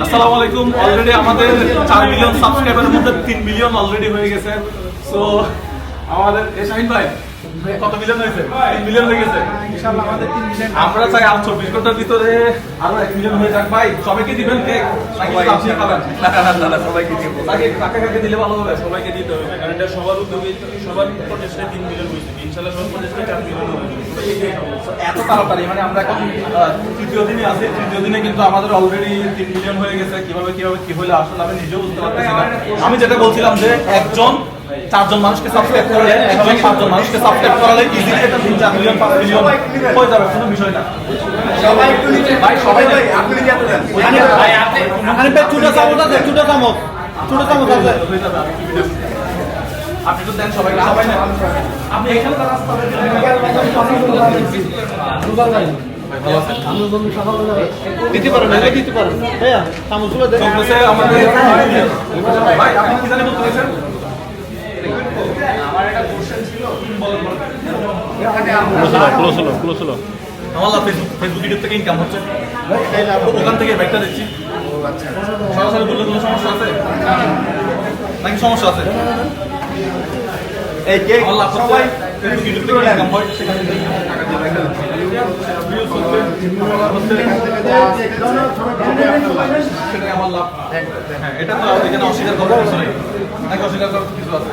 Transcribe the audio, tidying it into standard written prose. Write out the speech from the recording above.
আসসালামু আলাইকুম। অলরেডি আমাদের 4 মিলিয়ন সাবস্ক্রাইবারের মধ্যে 3 মিলিয়ন অলরেডি হয়ে গেছে। সো আমাদের শাহিন ভাই কত মিলিয়ন হয়েছে? 3 মিলিয়ন হয়ে গেছে ইনশাআল্লাহ। আমাদের 3 মিলিয়ন, আমরা চাই আর 24 ঘন্টার ভিতরে আরো 1 মিলিয়ন হয়ে যাক। ভাই সবাইকে দিবেন কেক? সবাই আপনি খাবেন? না সবাইকে দিব। কাকে কাকে দিলে ভালো হবে? সবাইকে দিতে হবে, কারণ এটা সবার উদ্যোগে, সবার প্রচেষ্টায় 3 মিলিয়ন হয়েছে। ইনশাআল্লাহ সবার প্রচেষ্টায় 4 মিলিয়ন হবে। এত তাড়াতাড়ি মানে আমরা এখন তৃতীয় দিনে আছি, তৃতীয় দিনে কিন্তু আমাদের অলরেডি 3 মিলিয়ন হয়ে গেছে। কিভাবে কি হলো আসলে আমি নিজেও বুঝতে পারতেছি না। আমি যেটা বলছিলাম যে একজন 4 মানুষকে সাবস্ক্রাইব করলে, একজন 5 মানুষকে সাবস্ক্রাইব করালে ইজিলি এটা 3-4 মিলিয়ন 5 মিলিয়ন হয়ে যাবে, কোনো বিষয় না। সবাই একটু নিচে ভাই, সবাই ভাই আপনি নিচে দেন ভাই, আপনি আরে ভাই ছোট চামচ আছে, ছোট চামচ আছে হয়ে যাবে। আপনি তো দেন সবাই, সবাই না আপনি এখানে রাস্তা দিতে পারেন, দিতে পারেন ভাইয়া চামচগুলো দেন আমাদের। ভাই আপনি কি জানেন বলতে চাইছেন? আমার একটা কোশ্চেন ছিল, ক্লোজ হলো। আমার ফেসবুক ইউটিউব থেকে ইনকাম হচ্ছে, ওখান থেকে ব্যাগটা দিচ্ছি। সরাসরি বললে কোনো সমস্যা আছে নাকি? সমস্যা আছে? এই কেক সবাই ফেসবুক ইউটিউব থেকে ইনকাম হয়, সেখান থেকে টাকা দিয়ে ব্যাগটা দিচ্ছি। সেটাই আমার লাভ। হ্যাঁ, এটা তো এখানে অস্বীকার করার কিছু নেই, নাকি অস্বীকার করার কিছু আছে?